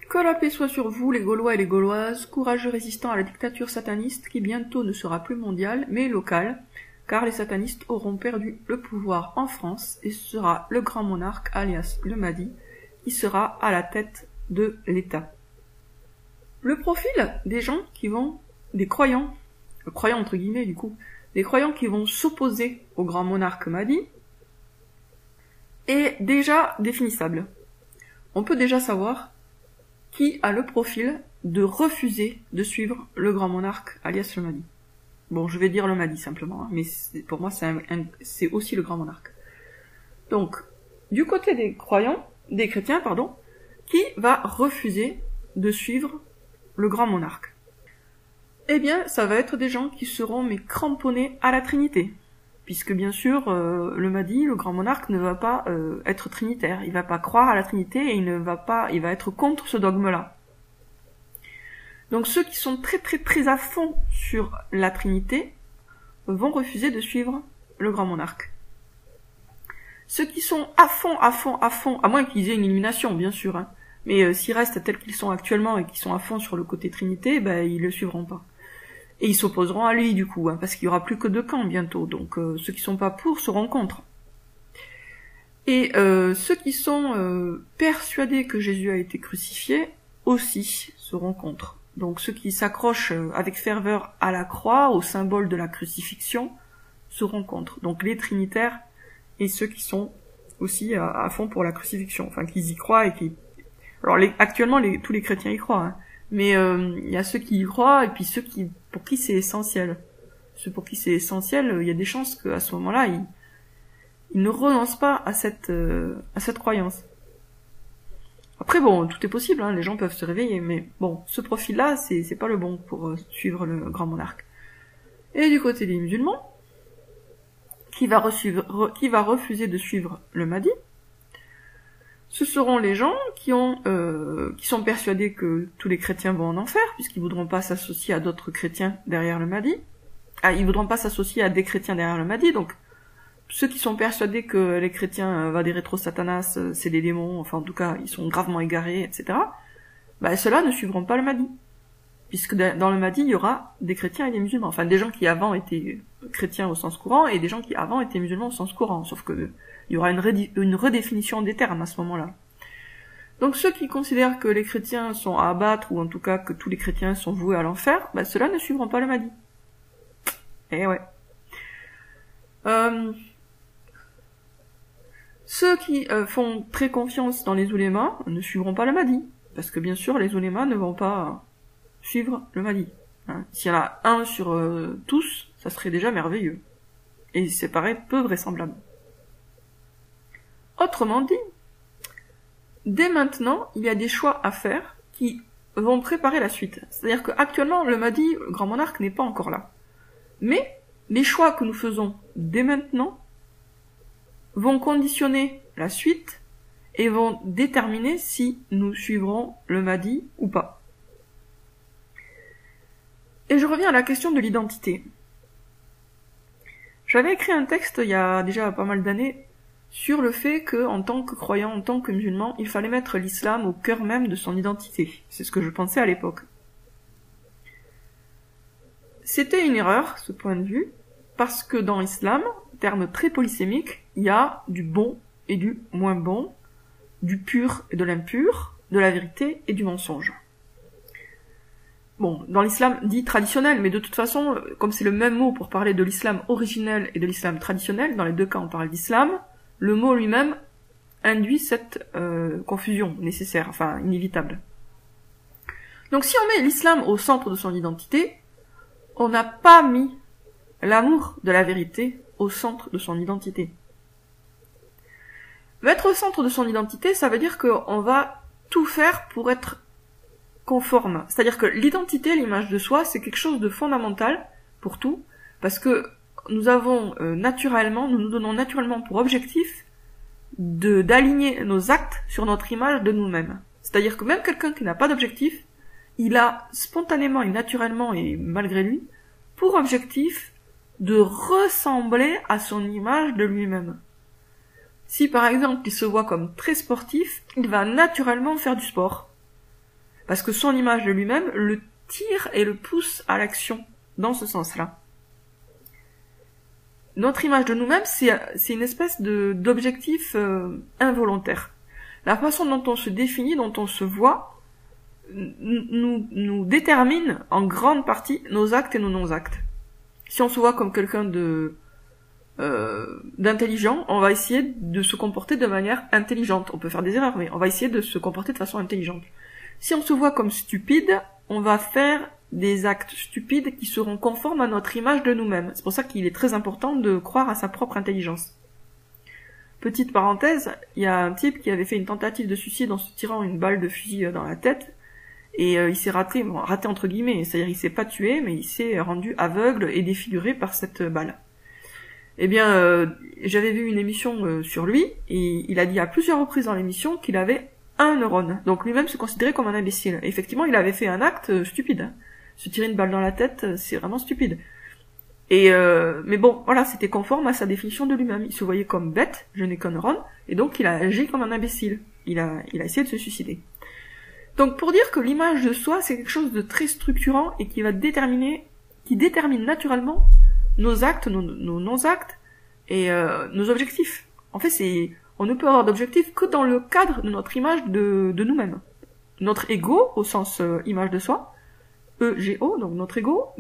Que la paix soit sur vous, les Gaulois et les Gauloises, courageux résistants à la dictature sataniste qui bientôt ne sera plus mondiale, mais locale, car les satanistes auront perdu le pouvoir en France et ce sera le grand monarque, alias le Mahdi, qui sera à la tête de l'État. Le profil des gens qui vont, des croyants entre guillemets du coup, des croyants qui vont s'opposer au grand monarque Mahdi, est déjà définissable. On peut déjà savoir qui a le profil de refuser de suivre le grand monarque, alias le Mahdi. Bon, je vais dire le Mahdi simplement, hein, mais pour moi c'est aussi le grand monarque. Donc, du côté des chrétiens, qui va refuser de suivre le grand monarque? Eh bien, ça va être des gens qui seront cramponnés à la Trinité. Puisque bien sûr, le Mahdi, le grand monarque, ne va pas être trinitaire. Il va pas croire à la Trinité et il va être contre ce dogme-là. Donc ceux qui sont très très très à fond sur la Trinité vont refuser de suivre le grand monarque. Ceux qui sont à fond, à moins qu'ils aient une illumination, bien sûr, hein, mais s'ils restent tels qu'ils sont actuellement et qu'ils sont à fond sur le côté Trinité, ils le suivront pas. Et ils s'opposeront à lui, du coup, hein, parce qu'il y aura plus que 2 camps bientôt, donc ceux qui sont pas pour seront contre. Et ceux qui sont persuadés que Jésus a été crucifié aussi seront contre. Donc ceux qui s'accrochent avec ferveur à la croix, au symbole de la crucifixion, seront contre. Donc les trinitaires et ceux qui sont aussi à fond pour la crucifixion, enfin qui y croient et qui... Alors actuellement tous les chrétiens y croient, hein, mais il y a ceux qui y croient et puis ceux pour qui c'est essentiel. Ceux pour qui c'est essentiel, il y a des chances qu'à ce moment-là, ils ne renoncent pas à cette croyance. Après bon, tout est possible, hein, les gens peuvent se réveiller, mais bon, ce profil-là, c'est pas le bon pour suivre le grand monarque. Et du côté des musulmans, qui va refuser de suivre le Mahdi, ce seront les gens qui sont persuadés que tous les chrétiens vont en enfer, puisqu'ils voudront pas s'associer à d'autres chrétiens derrière le Mahdi. Ils voudront pas s'associer à des chrétiens derrière le Mahdi, donc ceux qui sont persuadés que les chrétiens va des rétro-satanas, c'est des démons, enfin en tout cas ils sont gravement égarés, etc. Ceux-là ne suivront pas le Mahdi. Puisque dans le Mahdi, il y aura des chrétiens et des musulmans. Enfin, des gens qui avant étaient chrétiens au sens courant et des gens qui avant étaient musulmans au sens courant. Sauf que il y aura une redéfinition des termes à ce moment-là. Donc ceux qui considèrent que les chrétiens sont à abattre, ou en tout cas que tous les chrétiens sont voués à l'enfer, ceux-là ne suivront pas le Mahdi. Eh ouais. Ceux qui font très confiance dans les oulémas ne suivront pas le Mahdi. Parce que bien sûr, les oulémas ne vont pas suivre le Mahdi. Hein. S'il y en a un sur tous, ça serait déjà merveilleux. Et c'est paraît peu vraisemblable. Autrement dit, dès maintenant, il y a des choix à faire qui vont préparer la suite. C'est-à-dire qu'actuellement, le Mahdi, le grand monarque, n'est pas encore là. Mais les choix que nous faisons dès maintenant vont conditionner la suite et vont déterminer si nous suivrons le Mahdi ou pas. Et je reviens à la question de l'identité. J'avais écrit un texte il y a déjà pas mal d'années sur le fait que, en tant que croyant, en tant que musulman, il fallait mettre l'islam au cœur même de son identité. C'est ce que je pensais à l'époque. C'était une erreur, ce point de vue, parce que dans l'islam, terme très polysémique, il y a du bon et du moins bon, du pur et de l'impur, de la vérité et du mensonge. Bon, dans l'islam dit traditionnel, mais de toute façon, comme c'est le même mot pour parler de l'islam originel et de l'islam traditionnel, dans les deux cas on parle d'islam, le mot lui-même induit cette confusion nécessaire, enfin inévitable. Donc si on met l'islam au centre de son identité, on n'a pas mis l'amour de la vérité au centre de son identité. Mettre au centre de son identité, ça veut dire qu'on va tout faire pour être conforme. C'est-à-dire que l'identité, l'image de soi, c'est quelque chose de fondamental pour tout, parce que nous nous donnons naturellement pour objectif d'aligner nos actes sur notre image de nous-mêmes. C'est-à-dire que même quelqu'un qui n'a pas d'objectif, il a spontanément et naturellement et malgré lui, pour objectif de ressembler à son image de lui-même. Si par exemple il se voit comme très sportif, il va naturellement faire du sport. Parce que son image de lui-même le tire et le pousse à l'action, dans ce sens-là. Notre image de nous-mêmes, c'est une espèce d'objectif involontaire. La façon dont on se définit, dont on se voit, nous détermine en grande partie nos actes et nos non-actes. Si on se voit comme quelqu'un d'intelligent, on va essayer de se comporter de manière intelligente. On peut faire des erreurs, mais on va essayer de se comporter de façon intelligente. Si on se voit comme stupide, on va faire des actes stupides qui seront conformes à notre image de nous-mêmes. C'est pour ça qu'il est très important de croire à sa propre intelligence. Petite parenthèse, il y a un type qui avait fait une tentative de suicide en se tirant une balle de fusil dans la tête, et il s'est raté entre guillemets, c'est-à-dire il s'est pas tué, mais il s'est rendu aveugle et défiguré par cette balle. Eh bien, j'avais vu une émission sur lui, et il a dit à plusieurs reprises dans l'émission qu'il avait un neurone. Donc lui-même se considérait comme un imbécile. Et effectivement, il avait fait un acte stupide. Se tirer une balle dans la tête, c'est vraiment stupide. Et mais bon, voilà, c'était conforme à sa définition de lui-même. Il se voyait comme bête, je n'ai qu'un neurone, et donc il a agi comme un imbécile. Il a essayé de se suicider. Donc pour dire que l'image de soi, c'est quelque chose de très structurant et qui détermine naturellement nos actes, nos non-actes et nos objectifs. En fait, on ne peut avoir d'objectif que dans le cadre de notre image de nous-mêmes. Notre ego, au sens image de soi, EGO, donc notre ego,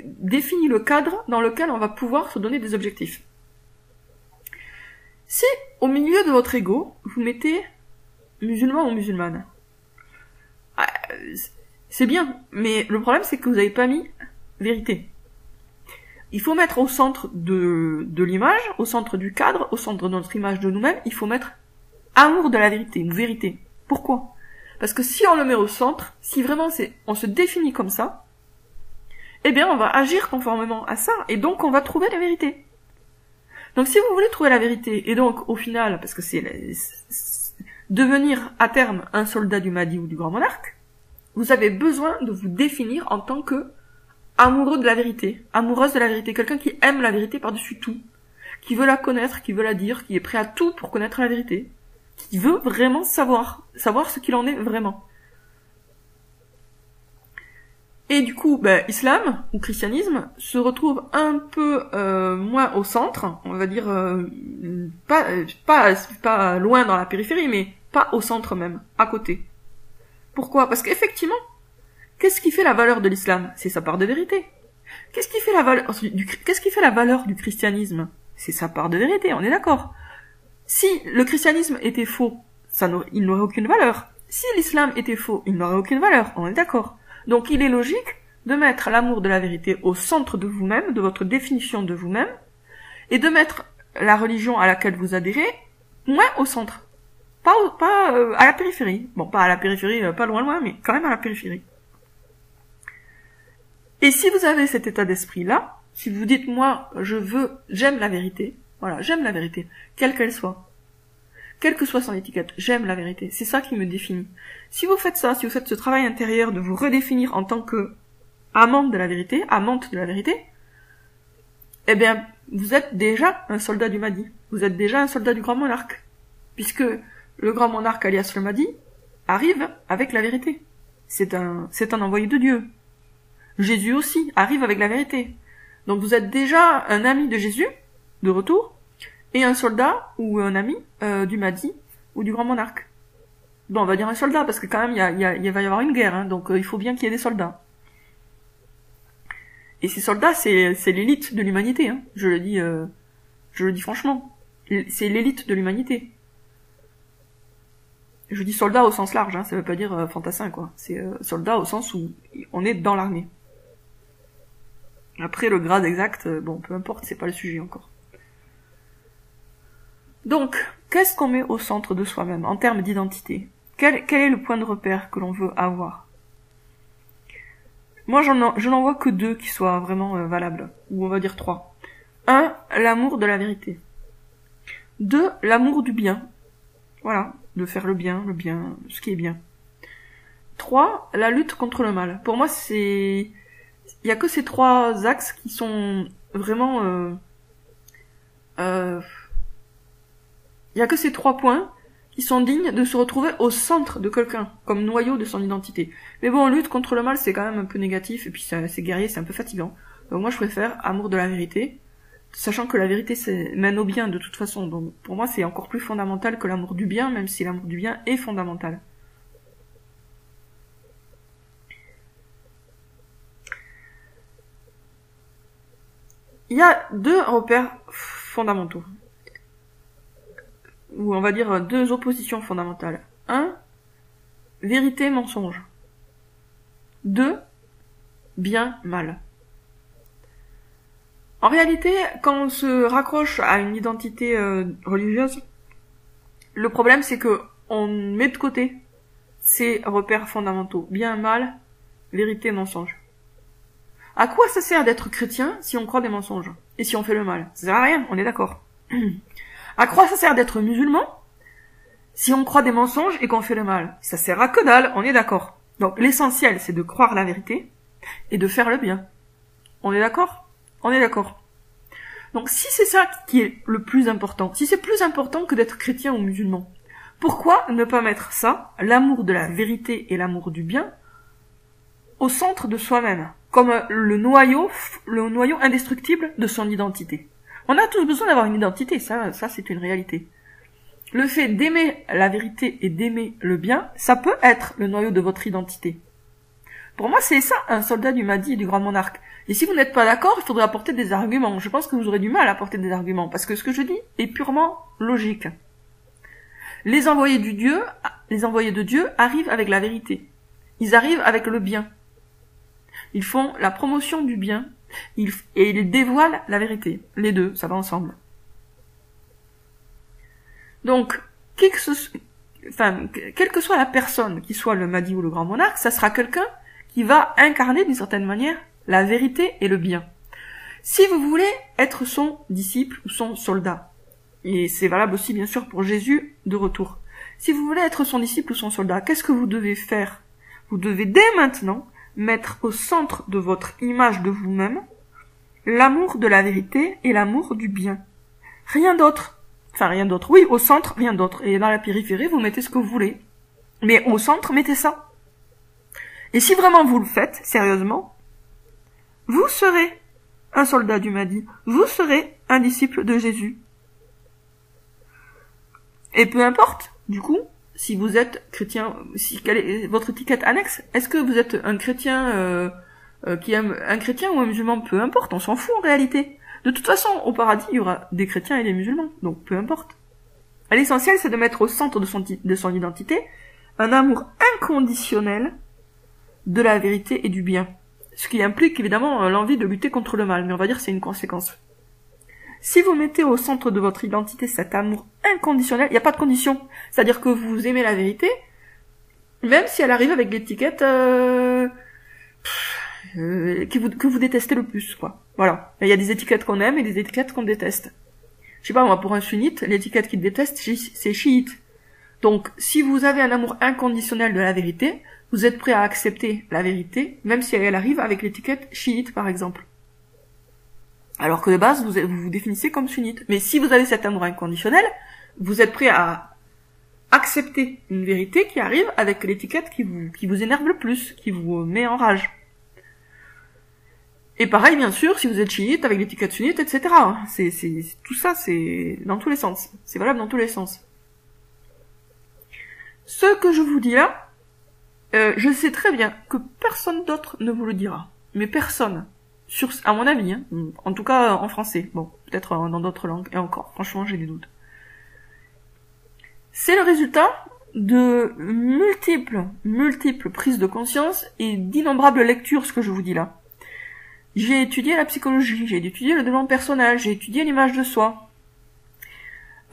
définit le cadre dans lequel on va pouvoir se donner des objectifs. Si, au milieu de votre ego, vous mettez musulman ou musulmane, c'est bien, mais le problème c'est que vous n'avez pas mis vérité. Il faut mettre au centre de l'image, au centre du cadre, au centre de notre image de nous-mêmes, il faut mettre amour de la vérité, ou vérité. Pourquoi ? Parce que si on le met au centre, si vraiment on se définit comme ça, eh bien on va agir conformément à ça, et donc on va trouver la vérité. Donc si vous voulez trouver la vérité, et donc au final, parce que c'est devenir à terme un soldat du Mahdi ou du grand monarque, vous avez besoin de vous définir en tant que amoureux de la vérité, amoureuse de la vérité, quelqu'un qui aime la vérité par-dessus tout, qui veut la connaître, qui veut la dire, qui est prêt à tout pour connaître la vérité, qui veut vraiment savoir ce qu'il en est vraiment. Et du coup, islam ou christianisme se retrouve un peu moins au centre, on va dire pas loin dans la périphérie, mais pas au centre même, à côté. Pourquoi ? Parce qu'effectivement, qu'est-ce qui fait la valeur de l'islam ? C'est sa part de vérité. Qu'est-ce qui fait la valeur du christianisme ? C'est sa part de vérité, on est d'accord. Si le christianisme était faux, il n'aurait aucune valeur. Si l'islam était faux, il n'aurait aucune valeur, on est d'accord. Donc il est logique de mettre l'amour de la vérité au centre de vous-même, de votre définition de vous-même, et de mettre la religion à laquelle vous adhérez moins au centre. Pas à la périphérie. Bon, pas à la périphérie, pas loin, mais quand même à la périphérie. Et si vous avez cet état d'esprit-là, si vous dites, moi, j'aime la vérité, voilà, j'aime la vérité, quelle qu'elle soit, quelle que soit son étiquette, j'aime la vérité, c'est ça qui me définit. Si vous faites ça, si vous faites ce travail intérieur de vous redéfinir en tant que amante de la vérité, eh bien, vous êtes déjà un soldat du Mahdi, vous êtes déjà un soldat du grand monarque, puisque le grand monarque alias le Mahdi arrive avec la vérité. C'est un envoyé de Dieu. Jésus aussi arrive avec la vérité. Donc vous êtes déjà un ami de Jésus, de retour, et un soldat ou un ami du Mahdi ou du grand monarque. Bon, on va dire un soldat, parce que quand même il va y avoir une guerre, hein, donc il faut bien qu'il y ait des soldats. Et ces soldats, c'est l'élite de l'humanité, hein. Je le dis franchement. C'est l'élite de l'humanité. Je dis soldat au sens large, hein, ça veut pas dire fantassin, quoi. C'est soldat au sens où on est dans l'armée. Après, le grade exact, bon, peu importe, c'est pas le sujet encore. Donc, qu'est-ce qu'on met au centre de soi-même, en termes d'identité ? Quel est le point de repère que l'on veut avoir ? Moi, je n'en vois que 2 qui soient vraiment valables, ou on va dire 3. 1, l'amour de la vérité. 2, l'amour du bien. Voilà, de faire le bien, ce qui est bien. 3, la lutte contre le mal. Pour moi, il y a que ces 3 axes qui sont vraiment... il y a que ces 3 points ils sont dignes de se retrouver au centre de quelqu'un, comme noyau de son identité. Mais bon, lutte contre le mal, c'est quand même un peu négatif, et puis c'est guerrier, c'est un peu fatigant. Donc moi, je préfère amour de la vérité, sachant que la vérité mène au bien de toute façon. Donc pour moi, c'est encore plus fondamental que l'amour du bien, même si l'amour du bien est fondamental. Il y a deux repères fondamentaux, ou on va dire deux oppositions fondamentales. 1, vérité, mensonge. 2, bien, mal. En réalité, quand on se raccroche à une identité religieuse, le problème c'est que on met de côté ces repères fondamentaux. Bien, mal, vérité, mensonge. À quoi ça sert d'être chrétien si on croit des mensonges et si on fait le mal? Ça sert à rien, on est d'accord. À quoi ça sert d'être musulman si on croit des mensonges et qu'on fait le mal? Ça sert à que dalle, on est d'accord. Donc l'essentiel, c'est de croire la vérité et de faire le bien. On est d'accord? On est d'accord. Donc si c'est ça qui est le plus important, si c'est plus important que d'être chrétien ou musulman, pourquoi ne pas mettre ça, l'amour de la vérité et l'amour du bien, au centre de soi-même, comme le noyau indestructible de son identité? On a tous besoin d'avoir une identité, ça c'est une réalité. Le fait d'aimer la vérité et d'aimer le bien, ça peut être le noyau de votre identité. Pour moi, c'est ça, un soldat du Mahdi et du grand monarque. Et si vous n'êtes pas d'accord, il faudrait apporter des arguments. Je pense que vous aurez du mal à apporter des arguments, parce que ce que je dis est purement logique. Les envoyés de Dieu arrivent avec la vérité. Ils arrivent avec le bien. Ils font la promotion du bien, et ils dévoilent la vérité. Les deux, ça va ensemble. Donc, quelle que soit la personne qui soit le Mahdi ou le grand monarque, ça sera quelqu'un qui va incarner d'une certaine manière la vérité et le bien. Si vous voulez être son disciple ou son soldat, et c'est valable aussi bien sûr pour Jésus de retour, si vous voulez être son disciple ou son soldat, qu'est-ce que vous devez faire? Vous devez dès maintenant mettre au centre de votre image de vous-même l'amour de la vérité et l'amour du bien. Rien d'autre. Enfin, rien d'autre. Oui, au centre, rien d'autre. Et dans la périphérie, vous mettez ce que vous voulez. Mais au centre, mettez ça. Et si vraiment vous le faites, sérieusement, vous serez un soldat du Mahdi. Vous serez un disciple de Jésus. Et peu importe, du coup, si vous êtes chrétien, quelle est votre étiquette annexe? Est-ce que vous êtes un chrétien qui aime un chrétien ou un musulman? Peu importe, on s'en fout en réalité. De toute façon, au paradis, il y aura des chrétiens et des musulmans, donc peu importe. L'essentiel, c'est de mettre au centre de son identité un amour inconditionnel de la vérité et du bien. Ce qui implique évidemment l'envie de lutter contre le mal, mais on va dire que c'est une conséquence. Si vous mettez au centre de votre identité cet amour inconditionnel, il n'y a pas de condition. C'est-à-dire que vous aimez la vérité, même si elle arrive avec l'étiquette que vous détestez le plus, quoi. Voilà. Il y a des étiquettes qu'on aime et des étiquettes qu'on déteste. Je sais pas, moi, pour un sunnite, l'étiquette qu'il déteste, c'est chiite. Donc, si vous avez un amour inconditionnel de la vérité, vous êtes prêt à accepter la vérité, même si elle arrive avec l'étiquette chiite, par exemple. Alors que de base, vous vous définissez comme sunnite. Mais si vous avez cet amour inconditionnel, vous êtes prêt à accepter une vérité qui arrive avec l'étiquette qui vous énerve le plus, qui vous met en rage. Et pareil, bien sûr, si vous êtes chiite, avec l'étiquette sunnite, etc. Tout ça, c'est dans tous les sens. C'est valable dans tous les sens. Ce que je vous dis là, je sais très bien que personne d'autre ne vous le dira. Mais personne. À mon avis, hein. En tout cas en français. Bon, peut-être dans d'autres langues. Et encore, franchement, j'ai des doutes. C'est le résultat de multiples prises de conscience et d'innombrables lectures, ce que je vous dis là. J'ai étudié la psychologie, j'ai étudié le développement personnel, j'ai étudié l'image de soi.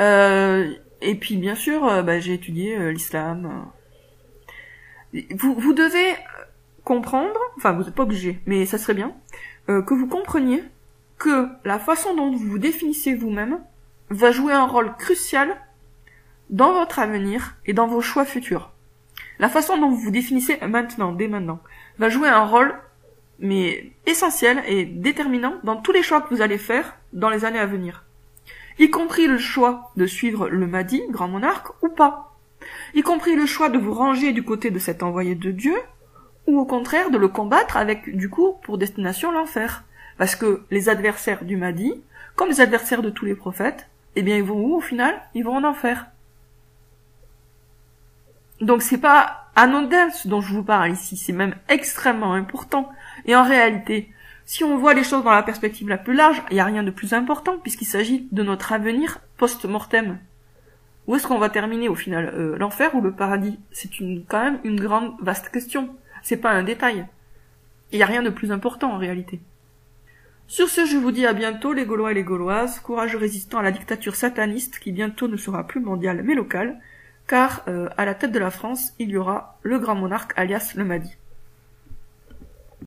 Et puis bien sûr, j'ai étudié l'islam. Vous devez comprendre, enfin vous n'êtes pas obligé, mais ça serait bien, que vous compreniez que la façon dont vous vous définissez vous-même va jouer un rôle crucial dans votre avenir et dans vos choix futurs. La façon dont vous vous définissez maintenant, dès maintenant, va jouer un rôle mais essentiel et déterminant dans tous les choix que vous allez faire dans les années à venir. Y compris le choix de suivre le Mahdi, grand monarque, ou pas. y compris le choix de vous ranger du côté de cet envoyé de Dieu, ou au contraire de le combattre avec, du coup, pour destination l'enfer. Parce que les adversaires du Mahdi, comme les adversaires de tous les prophètes, eh bien ils vont où au final? Ils vont en enfer. Donc c'est pas anodin ce dont je vous parle ici, c'est même extrêmement important. Et en réalité, si on voit les choses dans la perspective la plus large, il n'y a rien de plus important puisqu'il s'agit de notre avenir post-mortem. Où est-ce qu'on va terminer au final, l'enfer ou le paradis? C'est quand même une grande, vaste question. C'est pas un détail. Il n'y a rien de plus important en réalité. Sur ce, je vous dis à bientôt les Gaulois et les Gauloises, courageux résistants à la dictature sataniste qui bientôt ne sera plus mondiale mais locale, car à la tête de la France, il y aura le grand monarque alias le Mahdi.